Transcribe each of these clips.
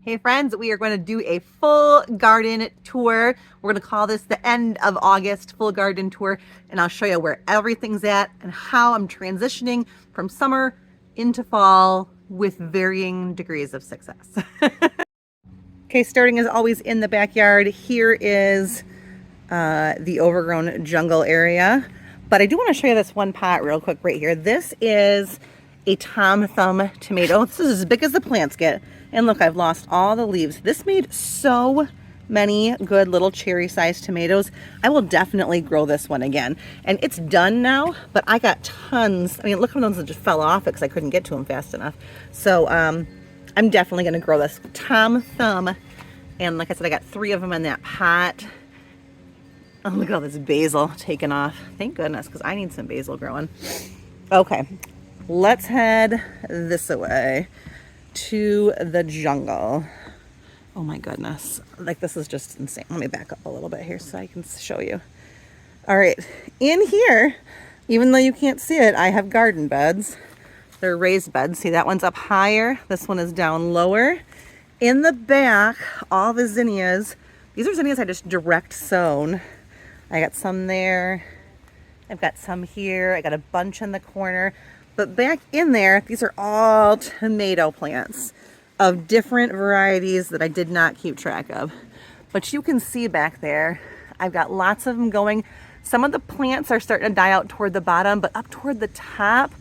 Hey friends, we are going to do a full garden tour. We're going to call this the end of August full garden tour, and I'll show you where everything's at and how I'm transitioning from summer into fall with varying degrees of success. Okay, starting as always in the backyard. Here is the overgrown jungle area. But I do want to show you this one pot real quick right here. This is a Tom Thumb tomato. This is as big as the plants get. And look, I've lost all the leaves. This made so many good little cherry-sized tomatoes. I will definitely grow this one again. And it's done now, but I got tons. I mean, look at those that just fell off it because I couldn't get to them fast enough. So I'm definitely going to grow this Tom Thumb. And like I said, I got 3 of them in that pot. Oh, look at all this basil taken off. Thank goodness, because I need some basil growing. Okay, let's head this way to the jungle. Oh my goodness, like this is just insane. Let me back up a little bit here so I can show you. All right, in here, even though you can't see it, I have garden beds. They're raised beds. See, that one's up higher. This one is down lower. In the back, all the zinnias. These are zinnias I just direct sown. I got some there. I've got some here. I got a bunch in the corner. But back in there, these are all tomato plants of different varieties that I did not keep track of. But you can see back there, I've got lots of them going. Some of the plants are starting to die out toward the bottom, but up toward the top,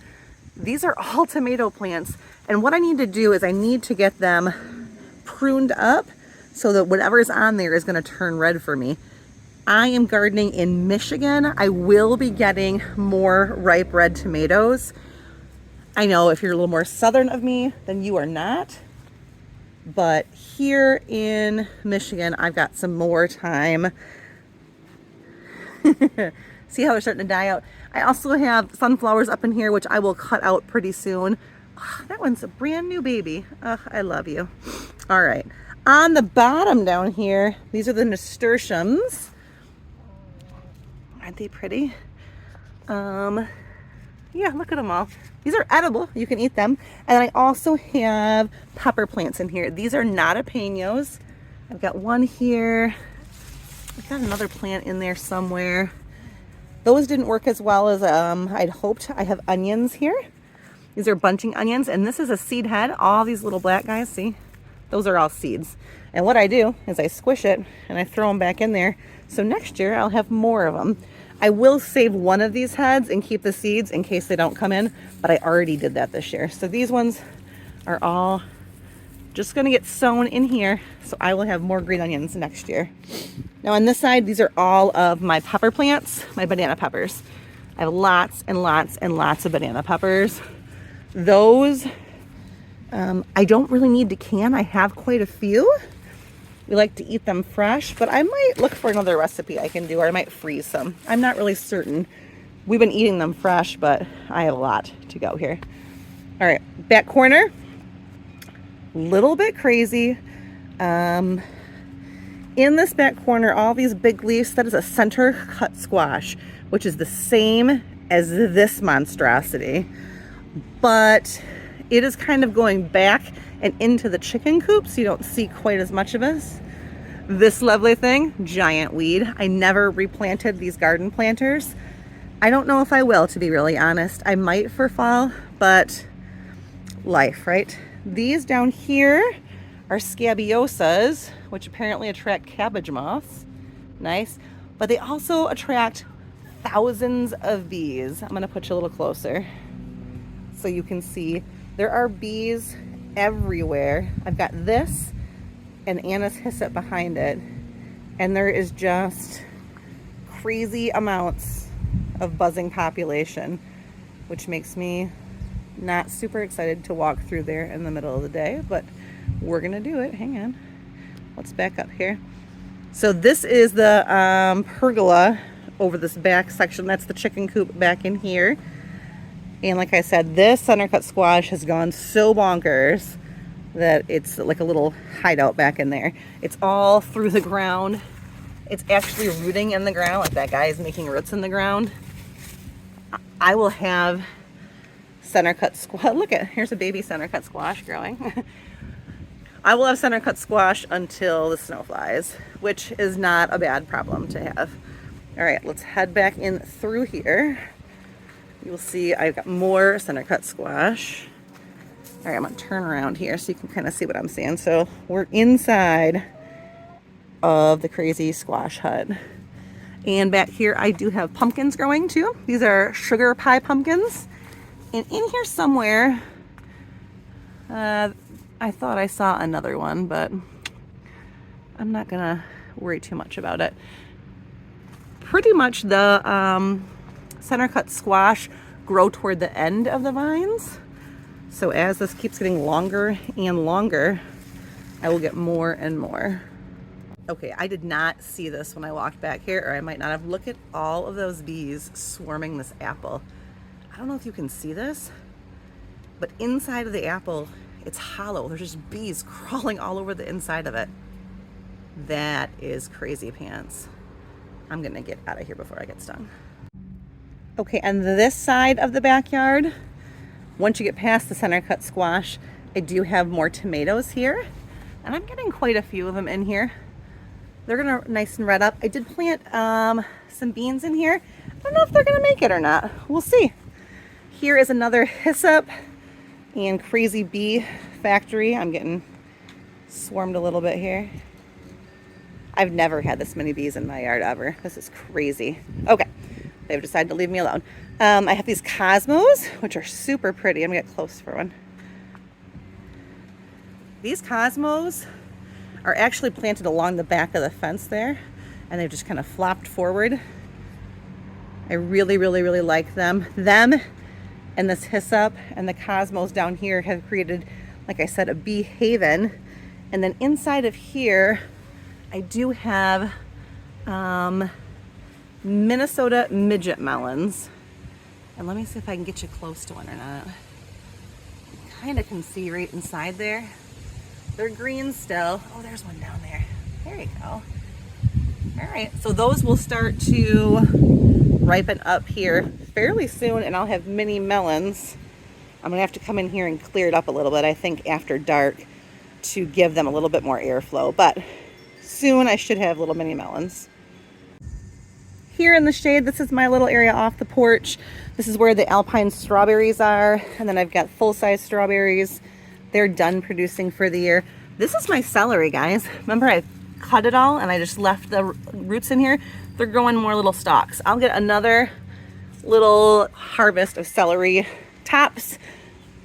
these are all tomato plants. And what I need to do is I need to get them pruned up so that whatever's on there is going to turn red for me. I am gardening in Michigan. I will be getting more ripe red tomatoes. I know if you're a little more southern of me, then you are not. But here in Michigan, I've got some more time. See how they're starting to die out? I also have sunflowers up in here, which I will cut out pretty soon. Oh, that one's a brand new baby. Oh, I love you. All right. On the bottom down here, these are the nasturtiums. Aren't they pretty? Yeah, look at them all. These are edible. You can eat them. And I also have pepper plants in here. These are nadapenos. I've got one here. I've got another plant in there somewhere. Those didn't work as well as I'd hoped. I have onions here. These are bunching onions, and this is a seed head. All these little black guys, see? Those are all seeds. And what I do is I squish it and I throw them back in there. So next year I'll have more of them. I will save one of these heads and keep the seeds in case they don't come in, but I already did that this year. So these ones are all just gonna get sown in here, so I will have more green onions next year. Now on this side, these are all of my pepper plants, my banana peppers. I have lots and lots and lots of banana peppers. Those, I don't really need to can. I have quite a few. We like to eat them fresh, but I might look for another recipe I can do, or I might freeze some. I'm not really certain. We've been eating them fresh, but I have a lot to go here. All right, back corner, little bit crazy. In this back corner, all these big leaves, that is a center cut squash, which is the same as this monstrosity, but it is kind of going back and into the chicken coop, so you don't see quite as much of us. This lovely thing, giant weed. I never replanted these garden planters. I don't know if I will, to be really honest. I might for fall, but life, right? These down here are scabiosas, which apparently attract cabbage moths. Nice. But they also attract thousands of bees. I'm gonna put you a little closer so you can see. There are bees everywhere. I've got this and Anise hyssop behind it, and there is just crazy amounts of buzzing population, which makes me not super excited to walk through there in the middle of the day, but we're gonna do it. Hang on, let's back up here. So this is the pergola over this back section. That's the chicken coop back in here. And like I said, this center cut squash has gone so bonkers that it's like a little hideout back in there. It's all through the ground. It's actually rooting in the ground, like that guy is making roots in the ground. I will have center cut squash. Look at, here's a baby center cut squash growing. I will have center cut squash until the snow flies, which is not a bad problem to have. All right, let's head back in through here. You'll see I've got more center cut squash. All right, I'm gonna turn around here so you can kind of see what I'm seeing. So we're inside of the crazy squash hut. And back here I do have pumpkins growing too. These are sugar pie pumpkins. And in here somewhere, I thought I saw another one, but I'm not gonna worry too much about it. Pretty much the center cut squash grow toward the end of the vines. So as this keeps getting longer and longer, I will get more and more. Okay, I did not see this when I walked back here, or I might not have. Look at all of those bees swarming this apple. I don't know if you can see this, but inside of the apple, it's hollow. There's just bees crawling all over the inside of it. That is crazy pants. I'm gonna get out of here before I get stung. Okay, on this side of the backyard, once you get past the center cut squash, I do have more tomatoes here, and I'm getting quite a few of them in here. They're gonna nice and red up. I did plant some beans in here. I don't know if they're gonna make it or not. We'll see. Here is another hyssop and crazy bee factory. I'm getting swarmed a little bit here. I've never had this many bees in my yard ever. This is crazy. Okay, they've decided to leave me alone. I have these cosmos, which are super pretty. I'm gonna get close for one. These cosmos are actually planted along the back of the fence there, and they've just kind of flopped forward. I really, really, really like them. Them and this hyssop and the cosmos down here have created, like I said, a bee haven. And then inside of here, I do have Minnesota midget melons. And let me see if I can get you close to one or not. You kind of can see right inside there. They're green still. Oh, there's one down there. There you go. All right, so those will start to ripen up here fairly soon, and I'll have mini melons. I'm gonna have to come in here and clear it up a little bit, I think after dark, to give them a little bit more airflow, but soon I should have little mini melons. Here in the shade, this is my little area off the porch. This is where the alpine strawberries are, and then I've got full-size strawberries. They're done producing for the year. This is my celery, guys. Remember I cut it all and I just left the roots in here? They're growing more little stalks. I'll get another little harvest of celery tops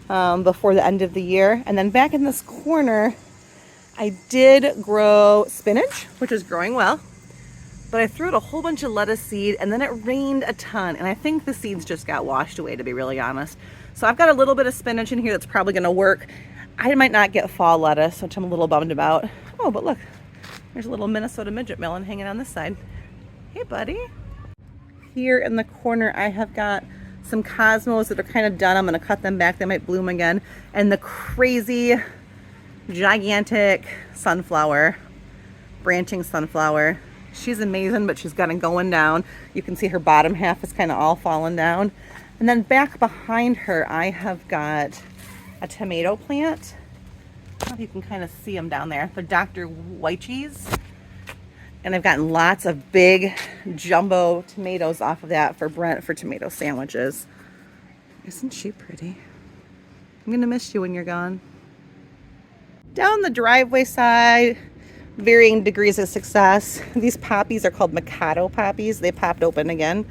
before the end of the year. And then back in this corner, I did grow spinach, which is growing well, but I threw out a whole bunch of lettuce seed, and then it rained a ton, and I think the seeds just got washed away, to be really honest. So I've got a little bit of spinach in here that's probably gonna work. I might not get fall lettuce, which I'm a little bummed about. Oh, but look, there's a little Minnesota midget melon hanging on this side. Hey, buddy. Here in the corner, I have got some cosmos that are kind of done. I'm gonna cut them back. They might bloom again. And the crazy, gigantic sunflower, branching sunflower. She's amazing, but she's kind of going down. You can see her bottom half is kind of all fallen down. And then back behind her, I have got a tomato plant. I don't know if you can kind of see them down there. They're Dr. Wychees. And I've gotten lots of big jumbo tomatoes off of that for Brent for tomato sandwiches. Isn't she pretty? I'm gonna miss you when you're gone. Down the driveway side, varying degrees of success. These poppies are called Mikado poppies. They popped open again,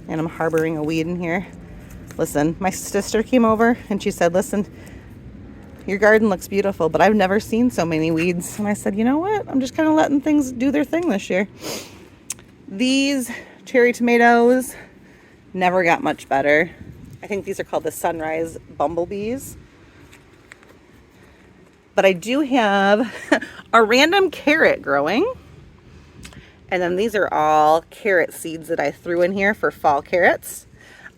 and I'm harboring a weed in here. Listen, my sister came over and she said, listen, your garden looks beautiful, but I've never seen so many weeds. And I said, you know what? I'm just kind of letting things do their thing this year. These cherry tomatoes never got much better. I think these are called the Sunrise Bumblebees. But I do have a random carrot growing. And then these are all carrot seeds that I threw in here for fall carrots.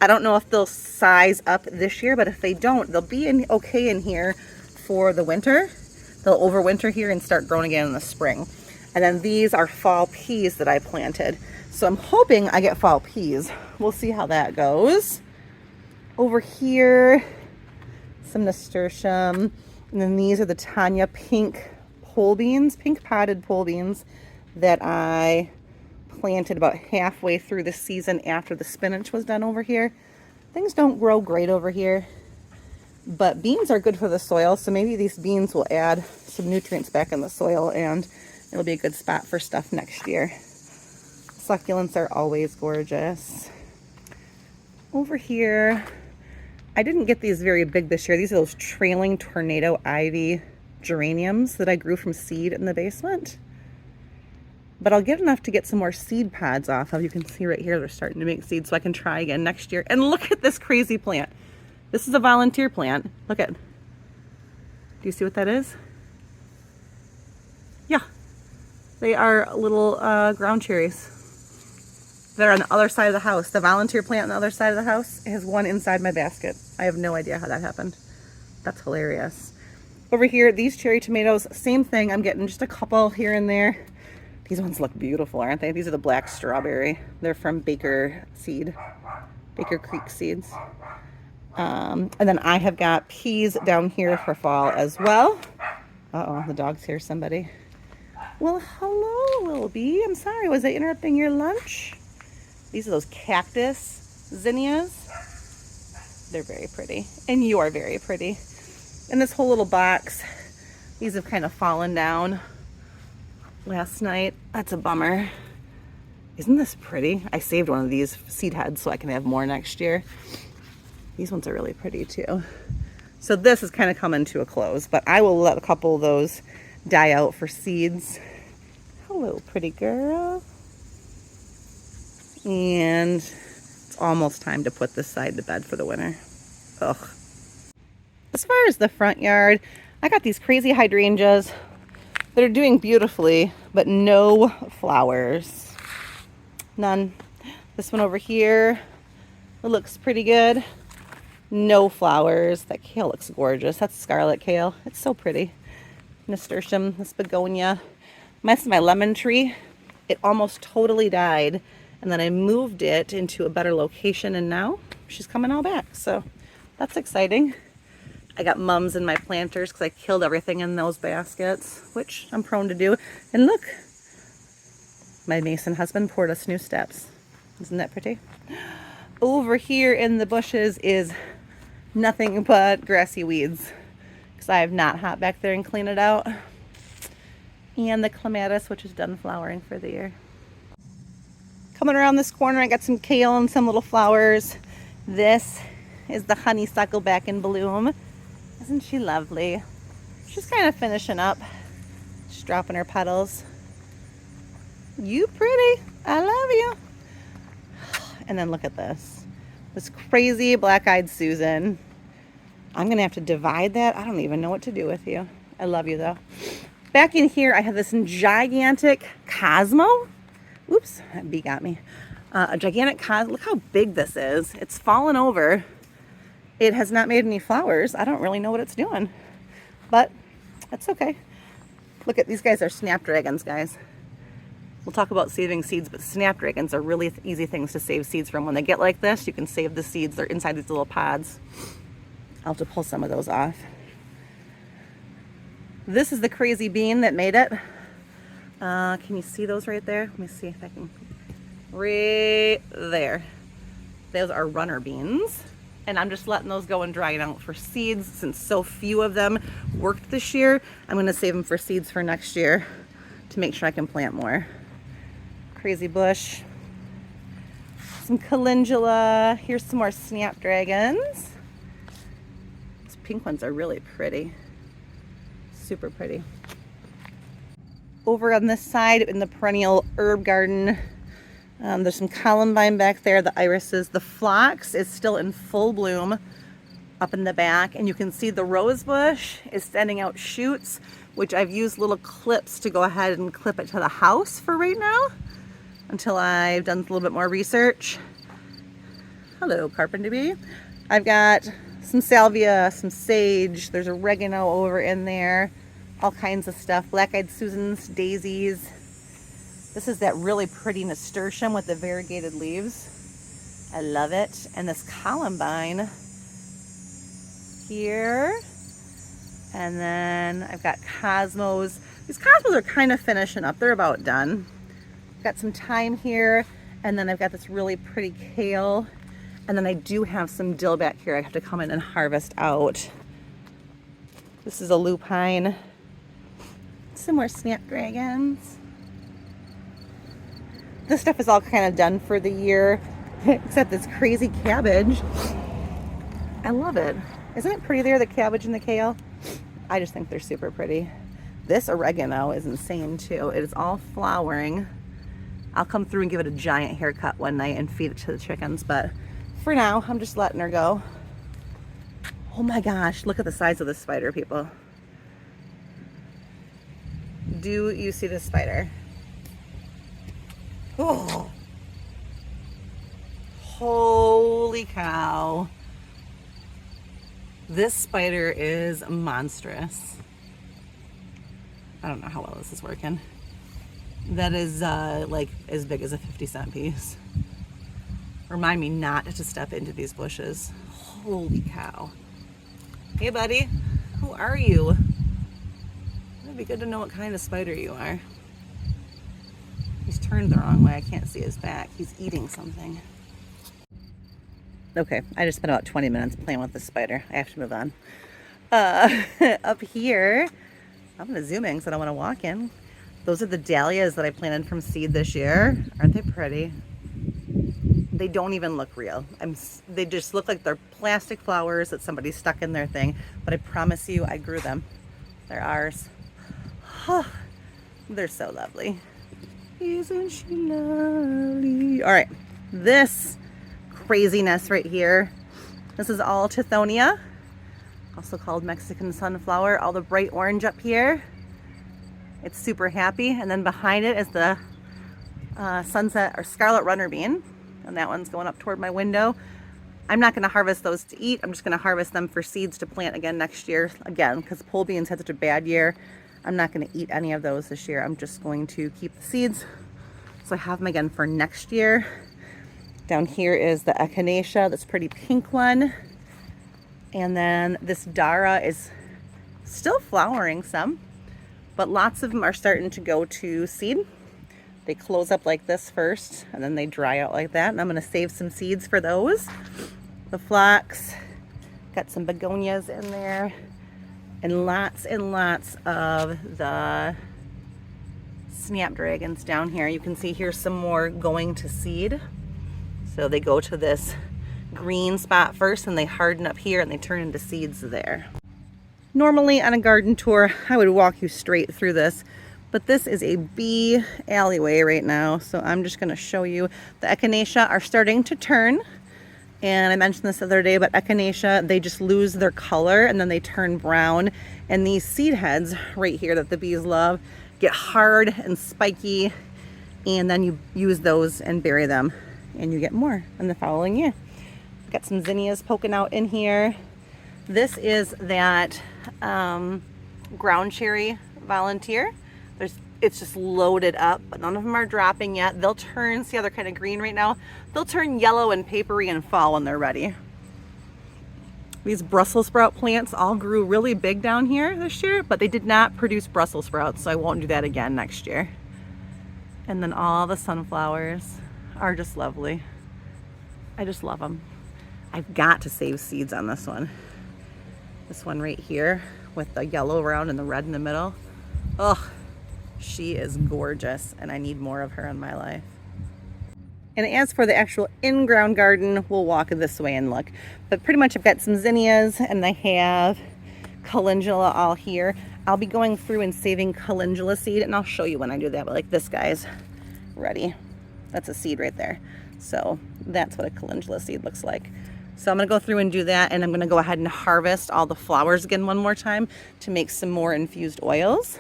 I don't know if they'll size up this year, but if they don't, they'll be okay in here for the winter. They'll overwinter here and start growing again in the spring. And then these are fall peas that I planted. So I'm hoping I get fall peas. We'll see how that goes. Over here, some nasturtium. And then these are the Tanya pink pole beans, pink potted pole beans that I planted about halfway through the season after the spinach was done over here. Things don't grow great over here, but beans are good for the soil, so maybe these beans will add some nutrients back in the soil and it'll be a good spot for stuff next year. Succulents are always gorgeous. Over here, I didn't get these very big this year. These are those trailing tornado ivy geraniums that I grew from seed in the basement. But I'll get enough to get some more seed pods off of. You can see right here they're starting to make seeds, so I can try again next year. And look at this crazy plant. This is a volunteer plant. Look at. Do you see what that is? Yeah. They are little ground cherries. They're on the other side of the house. The volunteer plant on the other side of the house has one inside my basket. I have no idea how that happened. That's hilarious. Over here, these cherry tomatoes, same thing. I'm getting just a couple here and there. These ones look beautiful, aren't they? These are the black strawberry. They're from Baker Creek Seeds. And then I have got peas down here for fall as well. Uh-oh, the dog's here, somebody. Well, hello, Wilby. I'm sorry, was I interrupting your lunch? These are those cactus zinnias. They're very pretty. And you are very pretty. And this whole little box, these have kind of fallen down last night. That's a bummer. Isn't this pretty? I saved one of these seed heads so I can have more next year. These ones are really pretty too. So this is kind of coming to a close, but I will let a couple of those die out for seeds. Hello, pretty girl. And it's almost time to put this side to bed for the winter. Ugh. As far as the front yard, I got these crazy hydrangeas that are doing beautifully, but no flowers. None. This one over here, it looks pretty good. No flowers. That kale looks gorgeous. That's scarlet kale. It's so pretty. Nasturtium, this begonia. That's my lemon tree. It almost totally died. And then I moved it into a better location, and now she's coming all back. So that's exciting. I got mums in my planters because I killed everything in those baskets, which I'm prone to do. And look, my mason husband poured us new steps. Isn't that pretty? Over here in the bushes is nothing but grassy weeds because I have not hopped back there and cleaned it out. And the clematis, which is done flowering for the year. Coming around this corner, I got some kale and some little flowers. This is the honeysuckle back in bloom. Isn't she lovely? She's kind of finishing up. She's dropping her petals. You pretty. I love you. And then look at this. This crazy black-eyed Susan. I'm going to have to divide that. I don't even know what to do with you. I love you, though. Back in here, I have this gigantic Cosmo. Oops, that bee got me. A gigantic Cosmo. Look how big this is. It's fallen over. It has not made any flowers. I don't really know what it's doing, but that's okay. Look at these guys are snapdragons, guys. We'll talk about saving seeds, but snapdragons are really easy things to save seeds from. When they get like this, you can save the seeds. They're inside these little pods. I'll have to pull some of those off. This is the crazy bean that made it. Can you see those right there? Let me see if I can. Right there. Those are runner beans. And I'm just letting those go and drying out for seeds. Since so few of them worked this year, I'm going to save them for seeds for next year to make sure I can plant more. Crazy bush. Some calendula. Here's some more snapdragons. These pink ones are really pretty. Super pretty. Over on this side in the perennial herb garden, there's some columbine back there, the irises. The phlox is still in full bloom up in the back, and you can see the rose bush is sending out shoots, which I've used little clips to go ahead and clip it to the house for right now until I've done a little bit more research. Hello, carpenter bee. I've got some salvia, some sage, there's oregano over in there, all kinds of stuff. Black-eyed Susans, daisies. This is that really pretty nasturtium with the variegated leaves. I love it. And this columbine here. And then I've got cosmos. These cosmos are kind of finishing up. They're about done. Got some thyme here, and then I've got this really pretty kale. And then I do have some dill back here I have to come in and harvest out. This is a lupine. Some more snapdragons. This stuff is all kind of done for the year, except this crazy cabbage. I love it. Isn't it pretty there, the cabbage and the kale? I just think they're super pretty. This oregano is insane too. It is all flowering. I'll come through and give it a giant haircut one night and feed it to the chickens, but for now, I'm just letting her go. Oh my gosh, look at the size of this spider, people. Do you see this spider? Oh, holy cow. This spider is monstrous. I don't know how well this is working. That is like as big as a 50-cent piece. Remind me not to step into these bushes. Holy cow. Hey buddy, who are you? It'd be good to know what kind of spider you are. He's turned the wrong way. I can't see his back. He's eating something. Okay, I just spent about 20 minutes playing with this spider. I have to move on. Up here, I'm gonna zoom in because I don't want to walk in. Those are the dahlias that I planted from seed this year. Aren't they pretty? They don't even look real. They just look like they're plastic flowers that somebody stuck in their thing. But I promise you, I grew them. They're ours. Oh, they're so lovely. Isn't she lovely? All right, this craziness right here. This is all Tithonia, also called Mexican sunflower. All the bright orange up here. It's super happy. And then behind it is the sunset or scarlet runner bean. And that one's going up toward my window. I'm not going to harvest those to eat. I'm just going to harvest them for seeds to plant again next year. Again, because pole beans had such a bad year. I'm not going to eat any of those this year. I'm just going to keep the seeds. So I have them again for next year. Down here is the echinacea, this pretty pink one. And then this Dara is still flowering some, but lots of them are starting to go to seed. They close up like this first, and then they dry out like that. And I'm going to save some seeds for those. The phlox, got some begonias in there, and lots of the snapdragons down here. You can see here's some more going to seed. So they go to this green spot first, and they harden up here, and they turn into seeds there. Normally on a garden tour, I would walk you straight through this, but this is a bee alleyway right now. So I'm just gonna show you. The echinacea are starting to turn. And I mentioned this the other day, but echinacea, they just lose their color and then they turn brown. And these seed heads right here that the bees love get hard and spiky. And then you use those and bury them, and you get more in the following year. Got some zinnias poking out in here. This is that ground cherry volunteer. It's just loaded up, but none of them are dropping yet. They'll turn, see how they're kind of green right now? They'll turn yellow and papery in fall when they're ready. These Brussels sprout plants all grew really big down here this year, but they did not produce Brussels sprouts, so I won't do that again next year. And then all the sunflowers are just lovely. I just love them. I've got to save seeds on this one. This one right here with the yellow around and the red in the middle. Ugh. She is gorgeous, and I need more of her in my life. And as for the actual in-ground garden, we'll walk this way and look. But pretty much I've got some zinnias, and I have calendula all here. I'll be going through and saving calendula seed, and I'll show you when I do that. But like this guy's ready. That's a seed right there. So that's what a calendula seed looks like. So I'm going to go through and do that, and I'm going to go ahead and harvest all the flowers again one more time to make some more infused oils.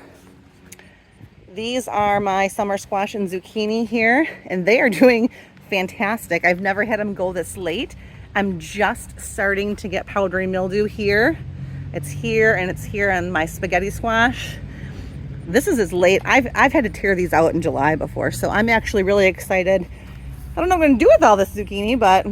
These are my summer squash and zucchini here, and they are doing fantastic. I've never had them go this late. I'm just starting to get powdery mildew here. It's here, and it's here on my spaghetti squash. This is as late. I've had to tear these out in July before, so I'm actually really excited. I don't know what I'm going to do with all this zucchini, but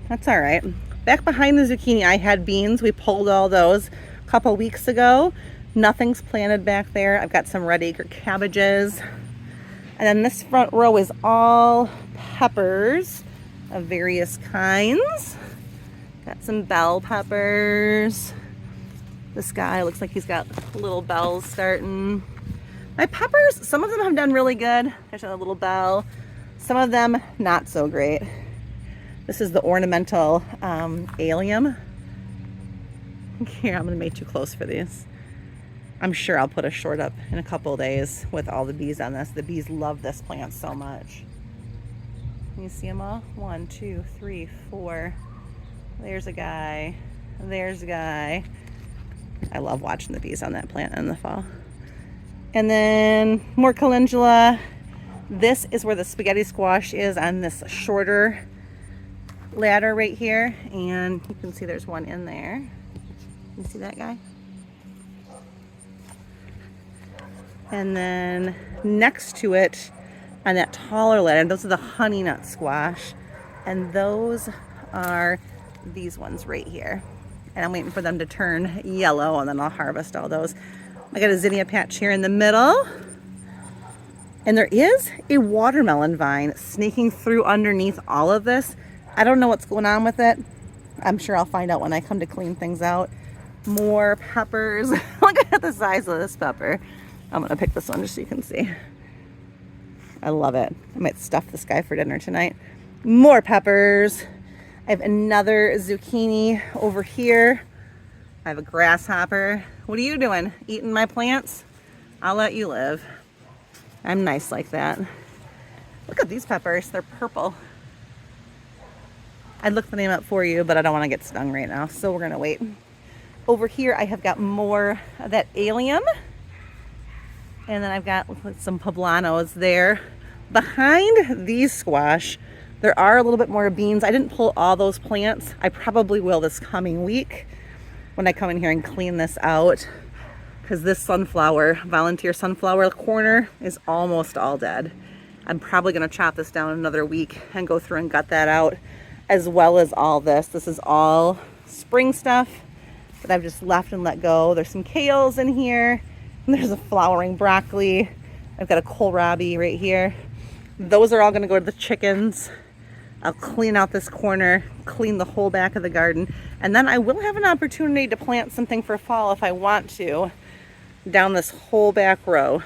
that's all right. Back behind the zucchini, I had beans. We pulled all those. couple weeks ago. Nothing's planted back there. I've got some red acre cabbages. And then this front row is all peppers of various kinds. Got some bell peppers. This guy looks like he's got little bells starting. My peppers, some of them have done really good. There's a little bell. Some of them not so great. This is the ornamental allium. Here, I'm gonna make too close for these. I'm sure I'll put a short up in a couple of days with all the bees on this. The bees love this plant so much. Can you see them all? 1, 2, 3, 4. There's a guy. There's a guy. I love watching the bees on that plant in the fall. And then more calendula. This is where the spaghetti squash is on this shorter ladder right here. And you can see there's one in there. You see that guy? And then next to it on that taller ladder, those are the honey nut squash. And those are these ones right here. And I'm waiting for them to turn yellow and then I'll harvest all those. I got a zinnia patch here in the middle. And there is a watermelon vine snaking through underneath all of this. I don't know what's going on with it. I'm sure I'll find out when I come to clean things out. More peppers. Look at the size of this pepper. I'm gonna pick this one just so you can see. I love it. I might stuff this guy for dinner tonight. More peppers. I have another zucchini over here. I have a grasshopper. What are you doing? Eating my plants? I'll let you live. I'm nice like that. Look at these peppers. They're purple. I'd look the name up for you, but I don't want to get stung right now, so we're gonna wait. Over here, I have got more of that allium. And then I've got some poblanos there. Behind these squash, there are a little bit more beans. I didn't pull all those plants. I probably will this coming week when I come in here and clean this out, because this sunflower, volunteer sunflower corner is almost all dead. I'm probably gonna chop this down another week and go through and gut that out, as well as all this. This is all spring stuff that I've just left and let go. There's some kales in here. And there's a flowering broccoli. I've got a kohlrabi right here. Those are all gonna go to the chickens. I'll clean out this corner, clean the whole back of the garden, and then I will have an opportunity to plant something for fall if I want to, down this whole back row,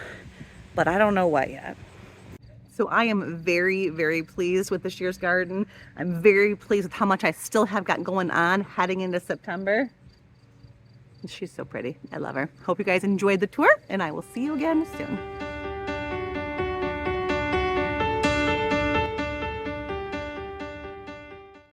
but I don't know what yet. So I am very, very pleased with this year's garden. I'm very pleased with how much I still have got going on heading into September. She's so pretty. I love her. Hope you guys enjoyed the tour, and I will see you again soon.